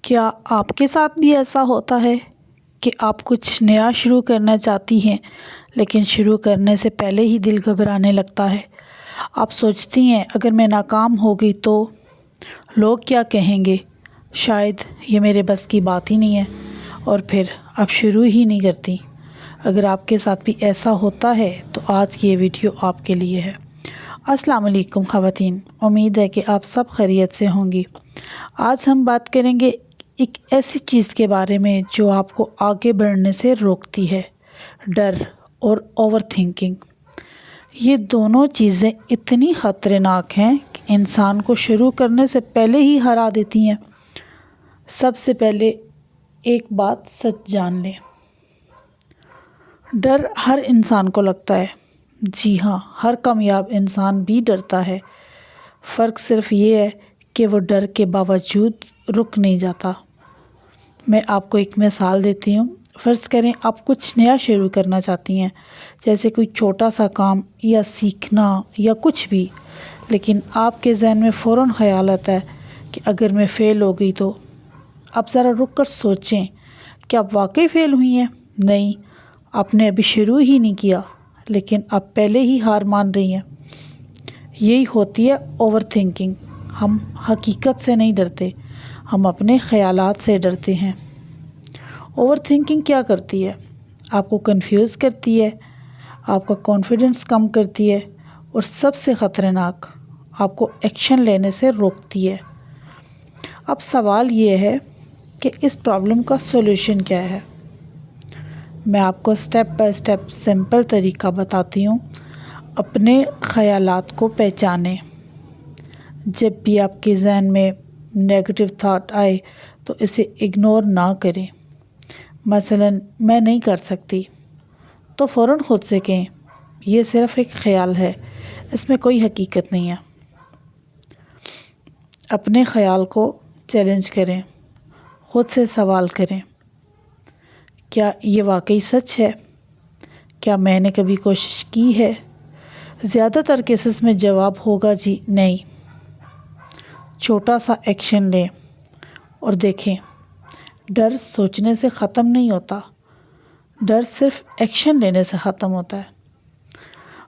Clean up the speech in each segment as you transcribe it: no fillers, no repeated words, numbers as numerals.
کیا آپ کے ساتھ بھی ایسا ہوتا ہے کہ آپ کچھ نیا شروع کرنا چاہتی ہیں لیکن شروع کرنے سے پہلے ہی دل گھبرانے لگتا ہے؟ آپ سوچتی ہیں اگر میں ناکام ہو گئی تو لوگ کیا کہیں گے، شاید یہ میرے بس کی بات ہی نہیں ہے، اور پھر آپ شروع ہی نہیں کرتی۔ اگر آپ کے ساتھ بھی ایسا ہوتا ہے تو آج کی یہ ویڈیو آپ کے لیے ہے۔ السلام علیکم خواتین، امید ہے کہ آپ سب خیریت سے ہوں گی۔ آج ہم بات کریں گے ایک ایسی چیز کے بارے میں جو آپ کو آگے بڑھنے سے روکتی ہے، ڈر اور اوور تھنکنگ۔ یہ دونوں چیزیں اتنی خطرناک ہیں کہ انسان کو شروع کرنے سے پہلے ہی ہرا دیتی ہیں۔ سب سے پہلے ایک بات سچ جان لیں، ڈر ہر انسان کو لگتا ہے۔ جی ہاں، ہر کامیاب انسان بھی ڈرتا ہے۔ فرق صرف یہ ہے کہ وہ ڈر کے باوجود رک نہیں جاتا۔ میں آپ کو ایک مثال دیتی ہوں۔ فرض کریں آپ کچھ نیا شروع کرنا چاہتی ہیں، جیسے کوئی چھوٹا سا کام یا سیکھنا یا کچھ بھی، لیکن آپ کے ذہن میں فوراً خیال آتا ہے کہ اگر میں فیل ہو گئی تو؟ آپ ذرا رک کر سوچیں، کیا آپ واقعی فیل ہوئی ہیں؟ نہیں، آپ نے ابھی شروع ہی نہیں کیا، لیکن آپ پہلے ہی ہار مان رہی ہیں۔ یہی ہوتی ہے اوور تھنکنگ۔ ہم حقیقت سے نہیں ڈرتے، ہم اپنے خیالات سے ڈرتے ہیں۔ اوور تھنکنگ کیا کرتی ہے؟ آپ کو کنفیوز کرتی ہے، آپ کا کانفیڈنس کم کرتی ہے، اور سب سے خطرناک، آپ کو ایکشن لینے سے روکتی ہے۔ اب سوال یہ ہے کہ اس پرابلم کا سولوشن کیا ہے؟ میں آپ کو سٹیپ بائی سٹیپ سمپل طریقہ بتاتی ہوں۔ اپنے خیالات کو پہچانیں۔ جب بھی آپ کے ذہن میں نیگیٹو تھاٹ آئے تو اسے اگنور نہ کریں۔ مثلاً میں نہیں کر سکتی، تو فوراً خود سے کہیں یہ صرف ایک خیال ہے، اس میں کوئی حقیقت نہیں ہے۔ اپنے خیال کو چیلنج کریں، خود سے سوال کریں، کیا یہ واقعی سچ ہے؟ کیا میں نے کبھی کوشش کی ہے؟ زیادہ تر کیسز میں جواب ہوگا جی نہیں۔ چھوٹا سا ایکشن لیں اور دیکھیں، ڈر سوچنے سے ختم نہیں ہوتا، ڈر صرف ایکشن لینے سے ختم ہوتا ہے۔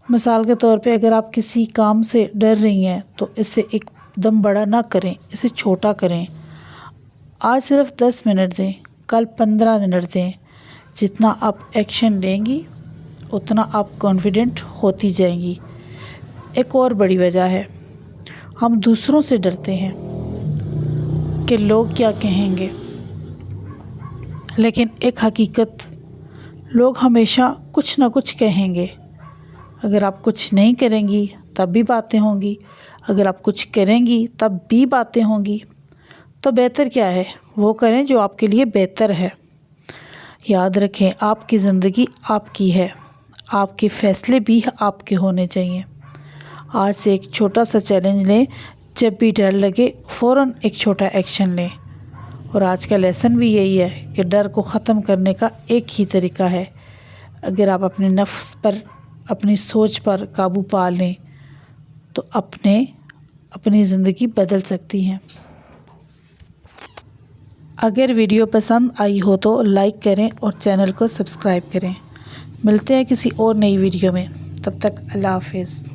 مثال کے طور پہ اگر آپ کسی کام سے ڈر رہی ہیں تو اسے ایک دم بڑا نہ کریں، اسے چھوٹا کریں۔ آج صرف 10 منٹ دیں، کل 15 منٹ دیں۔ جتنا آپ ایکشن لیں گی اتنا آپ کانفیڈنٹ ہوتی جائیں گی۔ ایک اور بڑی وجہ ہے، ہم دوسروں سے ڈرتے ہیں کہ لوگ کیا کہیں گے، لیکن ایک حقیقت، لوگ ہمیشہ کچھ نہ کچھ کہیں گے۔ اگر آپ کچھ نہیں کریں گی تب بھی باتیں ہوں گی، اگر آپ کچھ کریں گی تب بھی باتیں ہوں گی۔ تو بہتر کیا ہے؟ وہ کریں جو آپ کے لیے بہتر ہے۔ یاد رکھیں، آپ کی زندگی آپ کی ہے، آپ کے فیصلے بھی آپ کے ہونے چاہیے۔ آج سے ایک چھوٹا سا چیلنج لیں، جب بھی ڈر لگے فوراً ایک چھوٹا ایکشن لیں۔ اور آج کا لیسن بھی یہی ہے کہ ڈر کو ختم کرنے کا ایک ہی طریقہ ہے۔ اگر آپ اپنے نفس پر، اپنی سوچ پر قابو پا لیں تو اپنی زندگی بدل سکتی ہیں۔ اگر ویڈیو پسند آئی ہو تو لائک کریں اور چینل کو سبسکرائب کریں۔ ملتے ہیں کسی اور نئی ویڈیو میں، تب تک اللہ حافظ۔